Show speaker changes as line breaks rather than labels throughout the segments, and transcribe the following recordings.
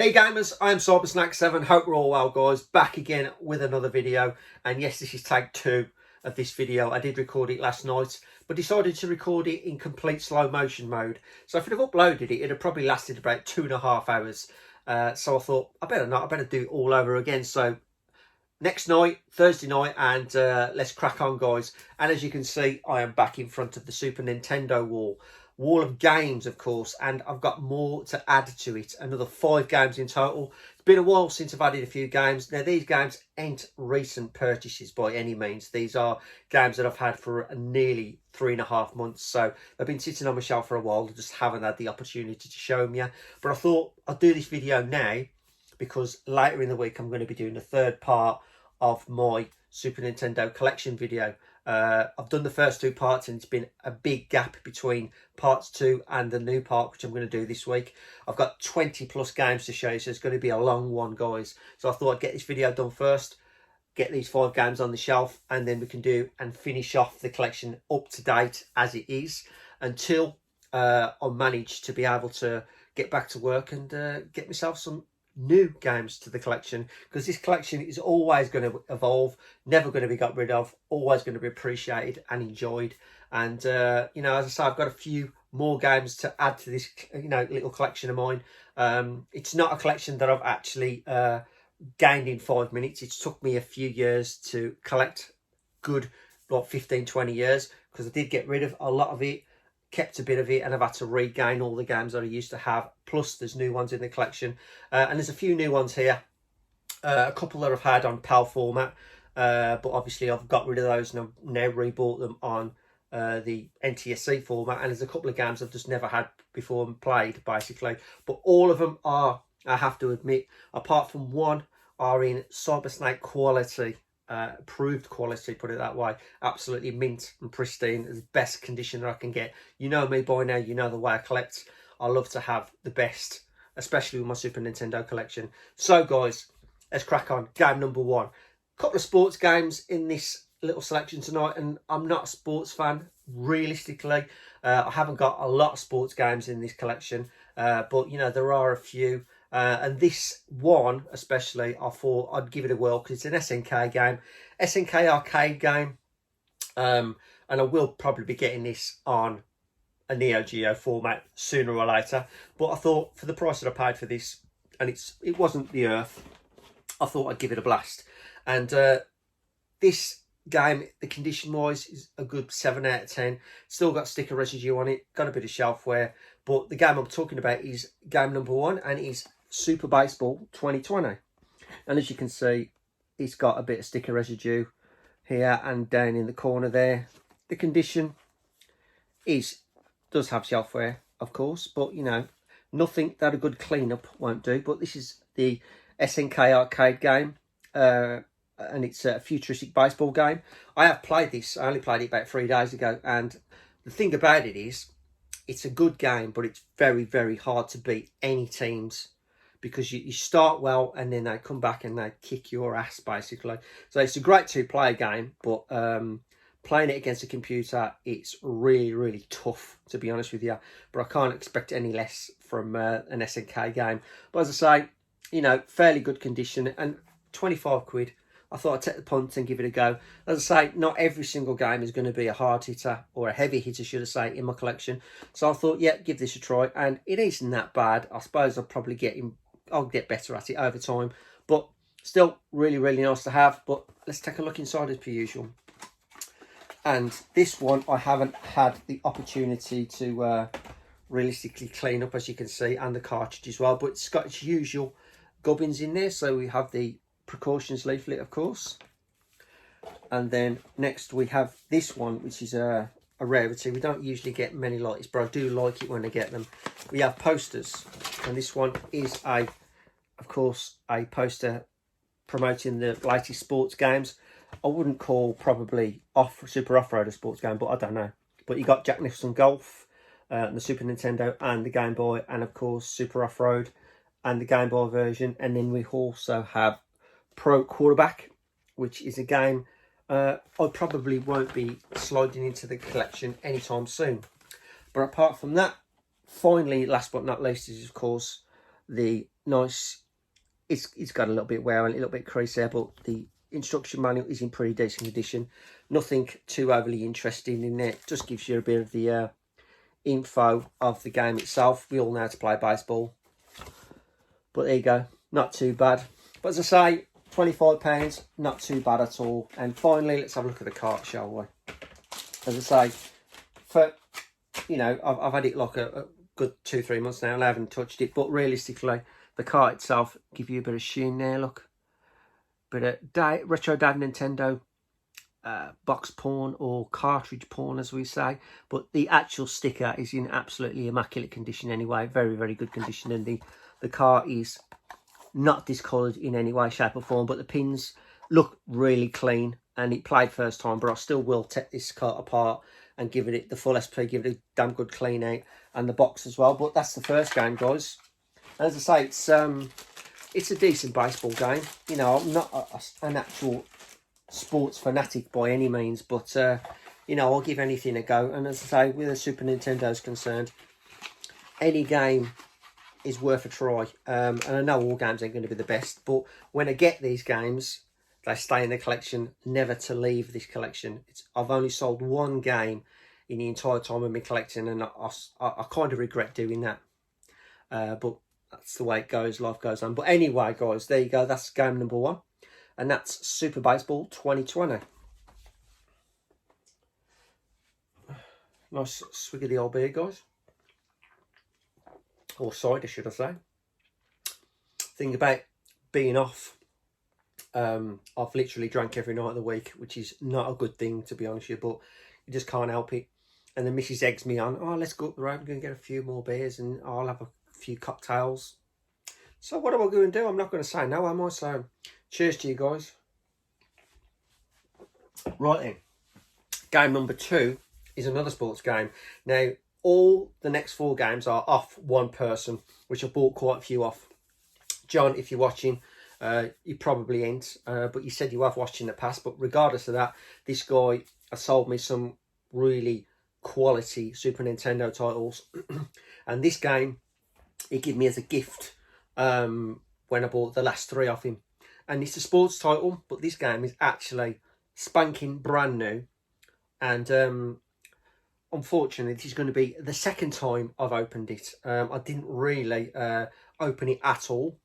Hey gamers, I am Cybersnack7. Hope we're all well, guys. Back again with another video. And yes, this is take 2 of this video. I did record it last night, but decided to record it in complete slow motion mode. So if I'd have uploaded it, it'd have probably lasted about 2.5 hours. So I thought, I better do it all over again. So next night, Thursday night, and let's crack on, guys. And as you can see, I am back in front of the Super Nintendo wall of games, of course, and I've got more to add to it. Another 5 games in total. It's been a while since I've added a few games. Now, these games ain't recent purchases by any means. These are games that I've had for nearly 3.5 months. So they've been sitting on my shelf for a while. I just haven't had the opportunity to show them yet. But I thought I'd do this video now because later in the week I'm going to be doing the 3rd part of my Super Nintendo collection video. I've done the first 2 parts and it's been a big gap between parts 2 and the new part, which I'm going to do this week. I've got 20 plus games to show you, so it's going to be a long one, guys. So I thought I'd get this video done first, get these 5 games on the shelf, and then we can do and finish off the collection up to date as it is until I manage to be able to get back to work and get myself some new games to the collection, because this collection is always going to evolve, never going to be got rid of, always going to be appreciated and enjoyed. And you know, as I say, I've got a few more games to add to this, you know, little collection of mine. It's not a collection that I've actually gained in 5 minutes. It's took me a few years to collect, good like 15-20 years, because I did get rid of a lot of it, kept a bit of it, and I've had to regain all the games that I used to have. Plus there's new ones in the collection, and there's a few new ones here, a couple that I've had on PAL format, but obviously I've got rid of those and I've now rebought them on the NTSC format. And there's a couple of games I've just never had before and played, basically, but all of them are, I have to admit, apart from one, are in Cybersnake quality. Approved quality, put it that way. Absolutely mint and pristine, the best condition that I can get. You know me by now, you know the way I collect. I love to have the best, especially with my Super Nintendo collection. So guys, let's crack on. Game number 1. Couple of sports games in this little selection tonight, and I'm not a sports fan realistically. I haven't got a lot of sports games in this collection, but you know, there are a few. And this one especially, I thought I'd give it a whirl because it's an SNK game, SNK arcade game, and I will probably be getting this on a Neo Geo format sooner or later. But I thought for the price that I paid for this, and it wasn't the earth, I thought I'd give it a blast. And this game, the condition wise, is a good 7 out of 10. Still got sticker residue on it, got a bit of shelf wear. But the game I'm talking about is game number 1, and it is Super Baseball 2020. And as you can see, it's got a bit of sticker residue here and down in the corner there. The condition does have shelf wear, of course, but you know, nothing that a good cleanup won't do. But this is the SNK arcade game, and it's a futuristic baseball game. I have played this. I only played it about 3 days ago, and the thing about it is, it's a good game, but it's very, very hard to beat any teams, because you start well and then they come back and they kick your ass, basically. So it's a great 2-player game, but playing it against a computer, it's really, really tough, to be honest with you. But I can't expect any less from an SNK game. But as I say, you know, fairly good condition, and 25 quid. I thought I'd take the punt and give it a go. As I say, not every single game is going to be a hard hitter, or a heavy hitter, should I say, in my collection. So I thought, yeah, give this a try. And it isn't that bad. I suppose I'll get better at it over time. But still, really, really nice to have. But let's take a look inside as per usual. And this one, I haven't had the opportunity to realistically clean up, as you can see, and the cartridge as well. But it's got its usual gubbins in there. So we have the precautions leaflet, of course, and then next we have this one, which is a rarity. We don't usually get many like this, but I do like it when I get them. We have posters, and this one is of course a poster promoting the latest sports games. I wouldn't call probably Super Off-Road a sports game, but I don't know. But you got Jack Nicholson Golf, the Super Nintendo and the Game Boy, and of course Super Off-Road and the Game Boy version. And then we also have Pro Quarterback, which is a game I probably won't be sliding into the collection anytime soon. But apart from that, finally, last but not least, is of course the nice. It's got a little bit wear and a little bit crease there, but the instruction manual is in pretty decent condition. Nothing too overly interesting in there. Just gives you a bit of the info of the game itself. We all know how to play baseball, but there you go, not too bad. But as I say, £25, not too bad at all. And finally, let's have a look at the cart, shall we? As I say, for I've had it like a good 2-3 months now, and I haven't touched it, but realistically, the cart itself give you a bit of sheen there, look. Bit of retro dad Nintendo box porn, or cartridge porn as we say, but the actual sticker is in absolutely immaculate condition anyway. Very, very good condition, and the cart is not discoloured in any way, shape or form, but the pins look really clean, and it played first time, but I still will take this cart apart and give it the full SP, give it a damn good clean out, and the box as well. But that's the first game, guys. As I say, it's a decent baseball game. You know, I'm not an actual sports fanatic by any means, but you know, I'll give anything a go. And as I say, with the Super Nintendo is concerned, any game is worth a try. And I know all games ain't going to be the best, but when I get these games, they stay in the collection, never to leave this collection. I've only sold one game in the entire time I've been collecting, and I kind of regret doing that. But that's the way it goes, life goes on. But anyway, guys, there you go. That's game number 1. And that's Super Baseball 2020. Nice swig of the old beer, guys. Or cider, should I say. Thing about being off, I've literally drank every night of the week, which is not a good thing, to be honest with you, but you just can't help it. And the missus eggs me on, oh, let's go up the road, I'm going to get a few more beers and I'll have a few cocktails. So what am I going to do? I'm not going to say no, am I? So cheers to you guys. Right then, game number 2 is another sports game. Now, all the next 4 games are off one person, which I bought quite a few off. John, if you're watching, you probably ain't, but you said you have watched in the past. But regardless of that, this guy has sold me some really quality Super Nintendo titles. And this game, he gave me as a gift when I bought the last 3 off him. And it's a sports title, but this game is actually spanking brand new. And unfortunately, this is going to be the second time I've opened it. I didn't really open it at all.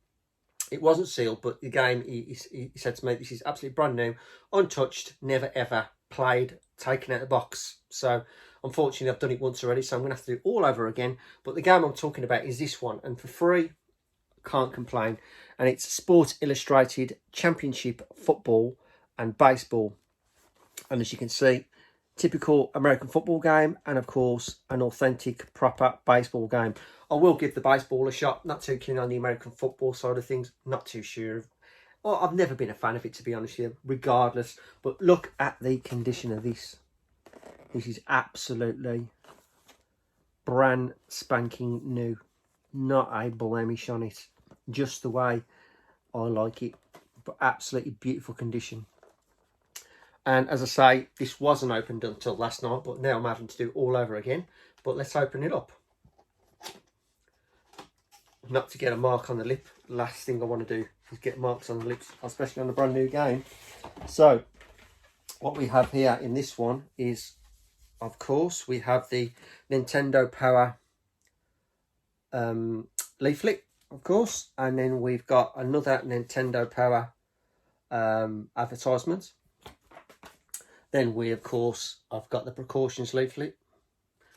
It wasn't sealed, but the game, he said to me, this is absolutely brand new, untouched, never ever played, taken out of the box. So unfortunately, I've done it once already, so I'm going to have to do it all over again. But the game I'm talking about is this one, and for free, can't complain. And it's Sports Illustrated Championship Football and Baseball. And as you can see, typical American football game, and of course an authentic proper baseball game. I will give the baseball a shot. Not too keen on the American football side of things. Not too sure. Well, I've never been a fan of it, to be honest with you, regardless. But look at the condition of this. This is absolutely brand spanking new. Not a blemish on it. Just the way I like it. But absolutely beautiful condition. And as I say, this wasn't opened until last night, but now I'm having to do it all over again. But let's open it up. Not to get a mark on the lip. Last thing I want to do is get marks on the lips, especially on a brand new game. So, what we have here in this one is, of course, we have the Nintendo Power leaflet, of course. And then we've got another Nintendo Power advertisement. Then we, of course, I've got the precautions leaflet.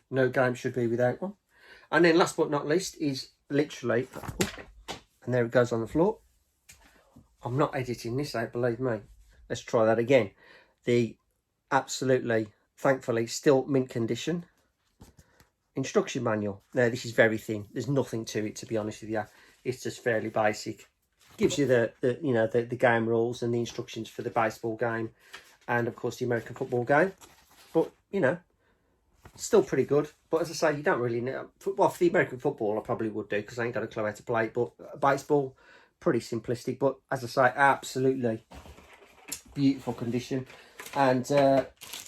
No game should be without one. And then last but not least is literally, and there it goes on the floor. I'm not editing this out, believe me. Let's try that again. The absolutely, thankfully, still mint condition instruction manual. Now, this is very thin. There's nothing to it, to be honest with you. It's just fairly basic. Gives you the game rules and the instructions for the baseball game. And, of course, the American football game. But, you know, still pretty good. But, as I say, you don't really know. Well, for the American football, I probably would do, because I ain't got a clue how to play it. But baseball, pretty simplistic. But, as I say, absolutely beautiful condition. And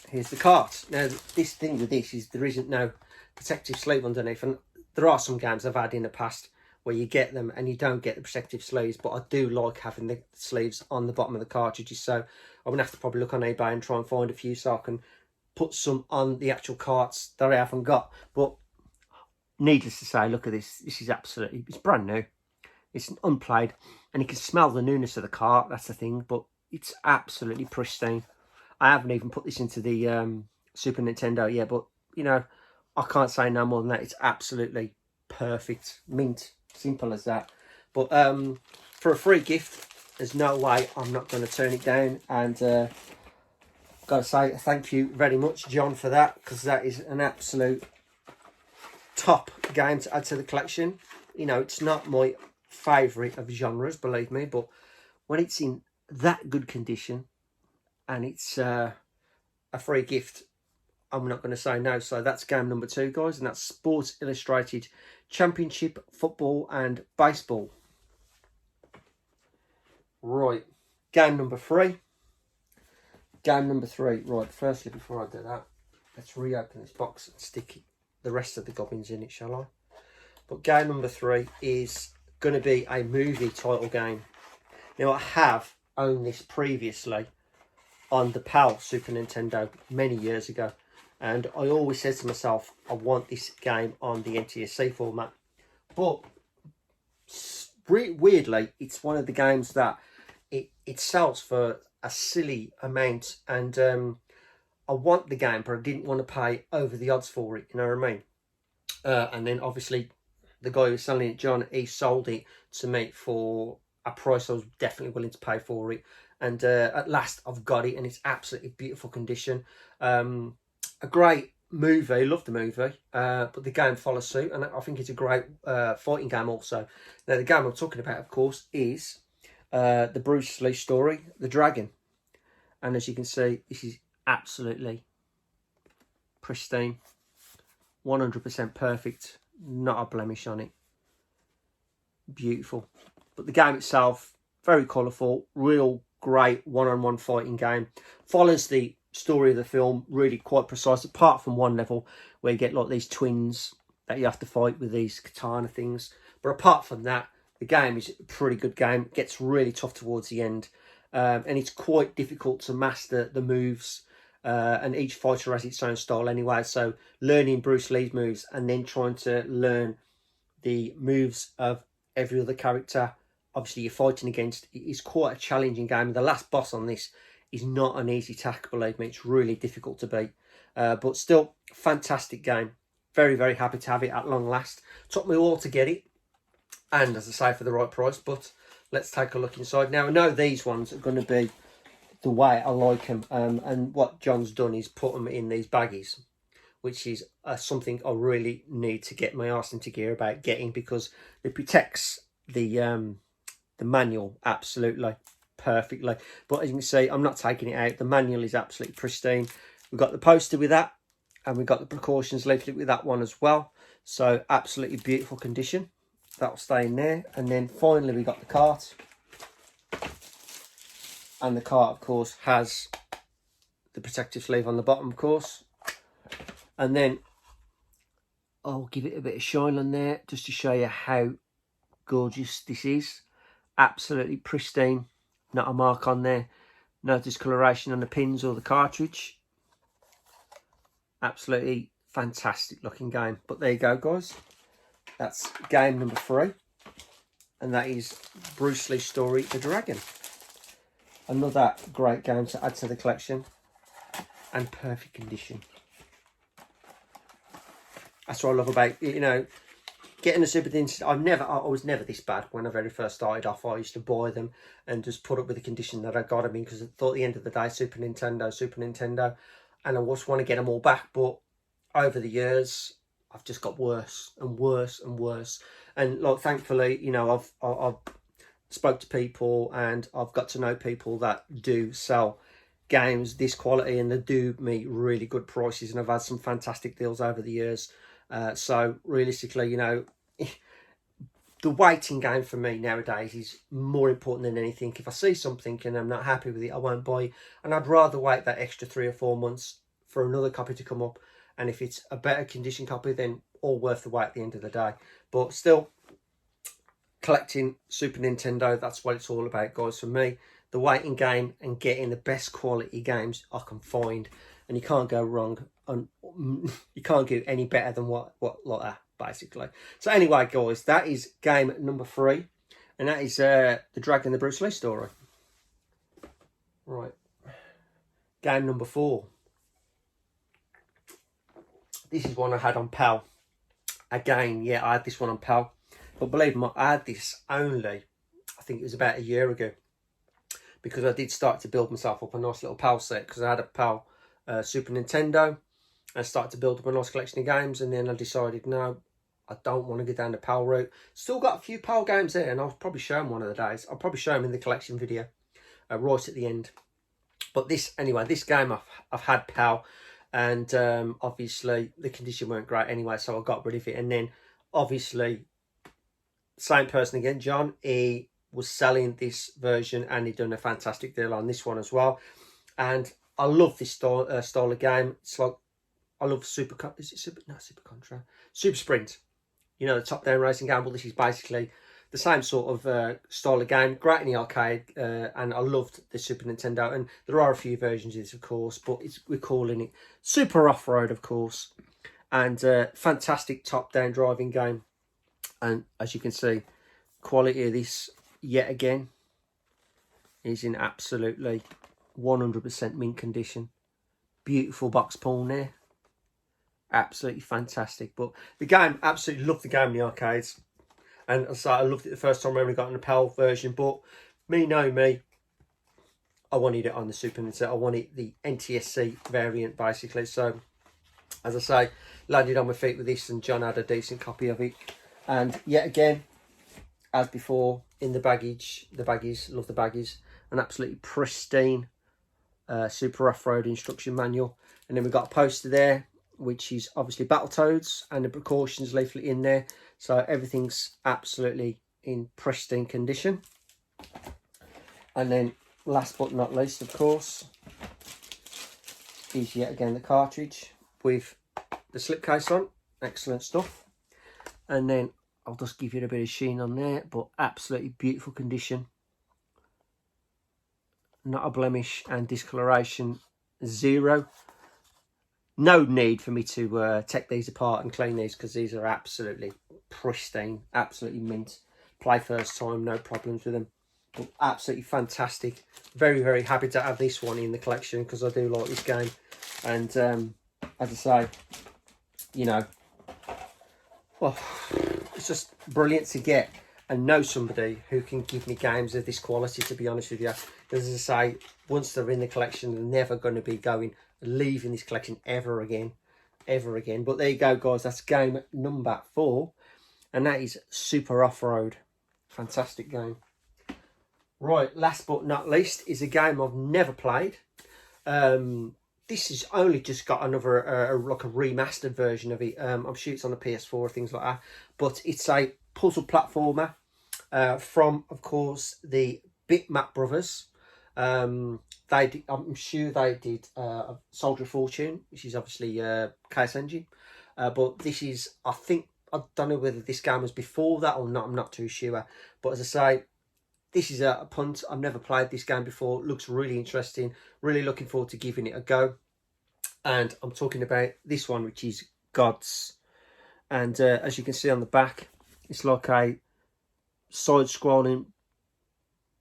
here's the cart. Now, this thing with this is there isn't no protective sleeve underneath. And there are some games I've had in the past where you get them and you don't get the protective sleeves, but I do like having the sleeves on the bottom of the cartridges. So I'm gonna have to probably look on eBay and try and find a few so I can put some on the actual carts that I haven't got. But needless to say, look at this. This is absolutely, it's brand new. It's unplayed, and you can smell the newness of the cart. That's the thing, but it's absolutely pristine. I haven't even put this into the Super Nintendo yet, but you know, I can't say no more than that. It's absolutely perfect, mint, simple as that. But for a free gift, there's no way I'm not going to turn it down. And got to say thank you very much, John, for that, because that is an absolute top game to add to the collection. You know, it's not my favourite of genres, believe me, but when it's in that good condition and it's a free gift, I'm not going to say no. So that's game number 2, guys, and that's Sports Illustrated Championship Football and Baseball. Right, game number 3. Game number 3. Right, firstly, before I do that, let's reopen this box and stick the rest of the goblins in it, shall I? But game number 3 is going to be a movie title game. Now, I have owned this previously on the PAL Super Nintendo many years ago, and I always said to myself, I want this game on the NTSC format. But weirdly, it's one of the games that it sells for a silly amount, and I want the game, but I didn't want to pay over the odds for it, you know what I mean? And then obviously the guy who was selling it, John, he sold it to me for a price I was definitely willing to pay for it. And at last I've got it, and it's absolutely beautiful condition. A great movie, love the movie, but the game follows suit, and I think it's a great fighting game also. Now, the game I'm talking about, of course, is the Bruce Lee story, The Dragon. And as you can see, this is absolutely pristine, 100% perfect, not a blemish on it. Beautiful. But the game itself, very colourful, real great one-on-one fighting game. Follows the story of the film, really quite precise, apart from one level where you get like these twins that you have to fight with these katana things. But apart from that, the game is a pretty good game. It gets really tough towards the end, and it's quite difficult to master the moves, and each fighter has its own style anyway. So learning Bruce Lee's moves and then trying to learn the moves of every other character obviously you're fighting against is quite a challenging game. And the last boss on this is not an easy task, believe me. It's really difficult to beat, but still fantastic game. Very, very happy to have it at long last. Took me a while to get it, and as I say, for the right price. But let's take a look inside. Now, I know these ones are going to be the way I like them, and what John's done is put them in these baggies, which is something I really need to get my arse into gear about getting, because it protects the manual absolutely perfectly. But as you can see, I'm not taking it out. The manual is absolutely pristine. We've got the poster with that, and we've got the precautions leaflet with that one as well. So absolutely beautiful condition. That'll stay in there. And then finally we got the cart. And the cart, of course, has the protective sleeve on the bottom, of course. And then I'll give it a bit of shine on there just to show you how gorgeous this is. Absolutely pristine. Not a mark on there. No discoloration on the pins or the cartridge. Absolutely fantastic looking game. But there you go, guys. That's game number 3. And that is Bruce Lee's story, The Dragon. Another great game to add to the collection. And perfect condition. That's what I love about, you know, getting a Super Nintendo. I was never this bad when I very first started off. I used to buy them and just put up with the condition that I got them in, because I thought at the end of the day, Super Nintendo, and I just want to get them all back. But over the years, I've just got worse and worse and worse. And like, thankfully, you know, I've spoke to people, and I've got to know people that do sell games this quality, and they do me really good prices, and I've had some fantastic deals over the years. So realistically, you know, the waiting game for me nowadays is more important than anything. If I see something and I'm not happy with it, I won't buy it. And I'd rather wait that extra 3 or 4 months for another copy to come up. And if it's a better condition copy, then all worth the wait at the end of the day. But still, collecting Super Nintendo, that's what it's all about, guys. For me, the waiting game and getting the best quality games I can find, and you can't go wrong, and you can't get any better than what like that, basically. So anyway, guys, that is game number 3, and that is the Dragon the Bruce Lee story. Right, game number 4. This is one I had on PAL. Again, yeah, I had this one on PAL. But believe me, I had this only, I think it was about a year ago. Because I did start to build myself up a nice little PAL set. Because I had a PAL Super Nintendo. I started to build up a nice collection of games. And then I decided, no, I don't want to go down the PAL route. Still got a few PAL games there. And I'll probably show them one of the days. I'll probably show them in the collection video. Right at the end. But this, anyway, this game I've had PAL. And obviously the condition weren't great anyway, so I got rid of it. And then obviously, same person again, John, he was selling this version and he done a fantastic deal on this one as well. And I love this style of game. It's like, I love Super Sprint. You know, the top-down racing game. Well, this is basically the same sort of style of game. Great in the arcade, and I loved the Super Nintendo. And there are a few versions of this, of course, but we're calling it Super Off-Road, of course. And fantastic top-down driving game. And as you can see, quality of this, yet again, is in absolutely 100% mint condition. Beautiful box pawn there. Absolutely fantastic. But the game, absolutely loved the game in the arcades. And as I loved it the first time I only got in the PAL version. But me, I wanted it on the Super Nintendo. I wanted the NTSC variant, basically. So, as I say, landed on my feet with this, and John had a decent copy of it. And yet again, as before, in the baggies, love the baggies, an absolutely pristine Super Off-Road instruction manual. And then we've got a poster there, which is obviously Battletoads, and the precautions leaflet in there. So everything's absolutely in pristine condition. And then last but not least, of course, is yet again the cartridge with the slipcase on. Excellent stuff. And then I'll just give you a bit of sheen on there, but absolutely beautiful condition. Not a blemish, and discoloration 0. No need for me to take these apart and clean these, because these are absolutely pristine, absolutely mint. Play first time, no problems with them. But absolutely fantastic. Very, very happy to have this one in the collection, because I do like this game. And as I say, you know, well, it's just brilliant to get and know somebody who can give me games of this quality, to be honest with you. Because as I say, once they're in the collection, they're never going to be leaving this collection ever again. But there you go, guys, that's game number 4, and that is Super Off-Road. Fantastic game. Right, last but not least is a game I've never played. This has only just got another like a remastered version of it. I'm sure it's on the PS4, things like that, but it's a puzzle platformer from, of course, the Bitmap brothers. I'm sure they did Soldier of Fortune, which is obviously Chaos Engine. But this is, I don't know whether this game was before that or not. I'm not too sure. But as I say, this is a punt. I've never played this game before. It looks really interesting. Really looking forward to giving it a go. And I'm talking about this one, which is Gods. And as you can see on the back, it's like a side-scrolling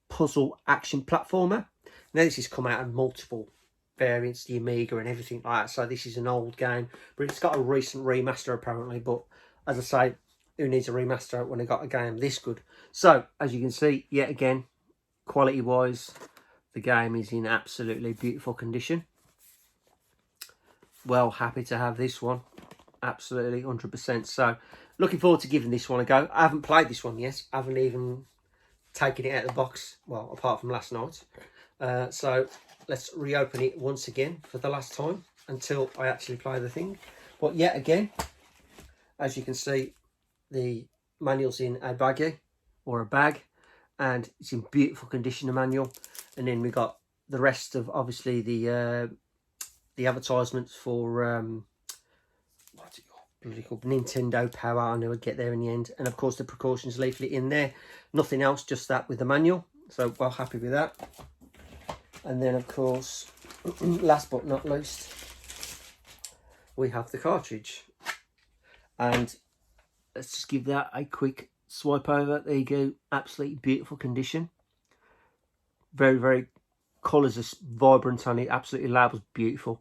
puzzle action platformer. Now this has come out in multiple variants, the Amiga and everything like that. So this is an old game, but it's got a recent remaster apparently. But as I say, who needs a remaster when they got a game this good? So as you can see, yet again, quality-wise, the game is in absolutely beautiful condition. Well, happy to have this one. Absolutely, 100%. So looking forward to giving this one a go. I haven't played this one yet. I haven't even taken it out of the box, well, apart from last night. So let's reopen it once again for the last time until I actually play the thing. But yet again, as you can see, the manual's in a baggie or a bag, and it's in beautiful condition, the manual. And then we got the rest of obviously the advertisements for bloody called Nintendo Power. I knew I'd get there in the end. And of course the precautions leaflet in there. Nothing else, just that with the manual. So well happy with that. And then of course, last but not least, we have the cartridge. And let's just give that a quick swipe over. There you go. Absolutely beautiful condition. Very, very colours are vibrant on it. Absolutely labels beautiful.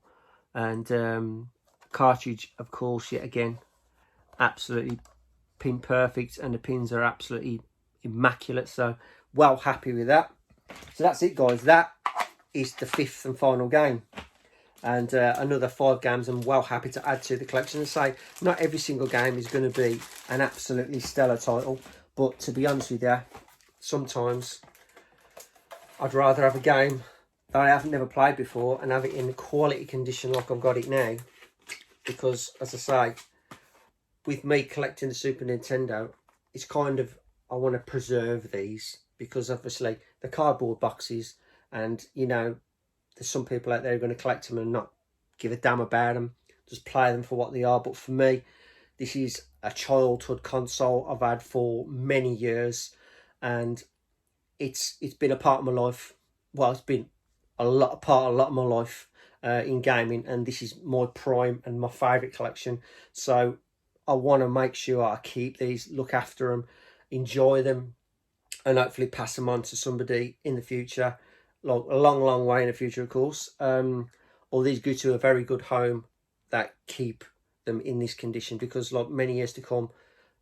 And cartridge, of course, yet again, absolutely pin perfect, and the pins are absolutely immaculate. So well happy with that. So that's it, guys. That is the 5th and final game, and another 5 games I'm well happy to add to the collection. And say not every single game is going to be an absolutely stellar title, but to be honest with you, sometimes I'd rather have a game that I haven't never played before and have it in quality condition like I've got it now, because as I say, with me collecting the Super Nintendo, it's kind of, I want to preserve these, because obviously the cardboard boxes, and you know, there's some people out there who are going to collect them and not give a damn about them, just play them for what they are. But for me, this is a childhood console I've had for many years, and it's been a part of my life. Well, it's been a lot of my life in gaming, and this is my prime and my favourite collection. So I want to make sure I keep these, look after them, enjoy them, and hopefully pass them on to somebody in the future, like a long way in the future, of course. All these go to a very good home that keep them in this condition, because like many years to come,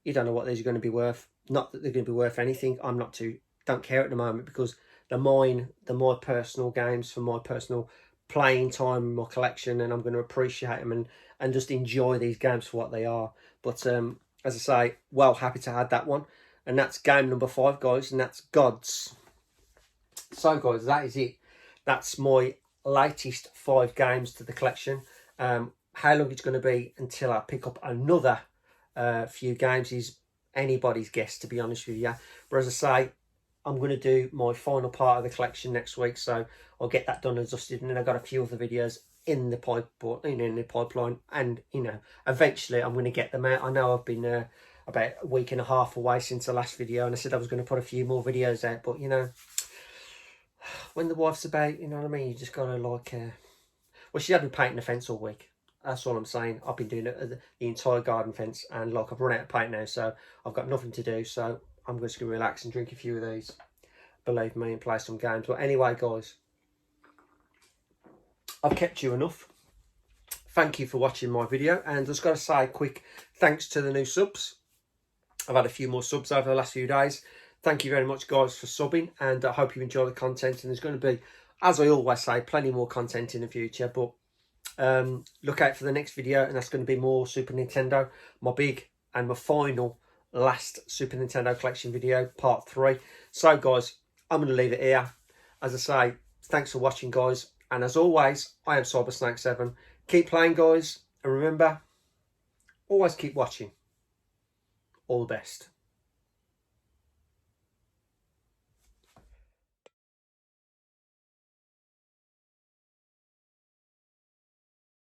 you don't know what these are going to be worth. Not that they're going to be worth anything. I'm not too, don't care at the moment, because they're mine. They're my personal games for my personal playing time in my collection, and I'm going to appreciate them and just enjoy these games for what they are. But as I say, well happy to add that one. And that's game number 5, guys, and that's Gods. So, guys, that is it. That's my latest 5 games to the collection. How long it's going to be until I pick up another few games is anybody's guess, to be honest with you. But as I say, I'm going to do my final part of the collection next week, so I'll get that done and dusted. And then I've got a few other videos in the pipeline, and you know, eventually I'm going to get them out. I know I've been about a week and a half away since the last video, and I said I was going to put a few more videos out, but you know, when the wife's about, you know what I mean, you just gotta like well, she had me painting the fence all week. That's all I'm saying. I've been doing the entire garden fence, and like I've run out of paint now, so I've got nothing to do. So I'm just going to relax and drink a few of these, believe me, and play some games. But anyway, guys, I've kept you enough. Thank you for watching my video, and just got to say a quick thanks to the new subs. I've had a few more subs over the last few days. Thank you very much, guys, for subbing, and I hope you enjoy the content. And there's going to be, as I always say, plenty more content in the future, but look out for the next video, and that's going to be more Super Nintendo, my big and my final last Super Nintendo collection video, part 3. So guys, I'm going to leave it here. As I say, thanks for watching, guys, and as always, I am CyberSnake7. Keep playing, guys, and remember, always keep watching. All the best.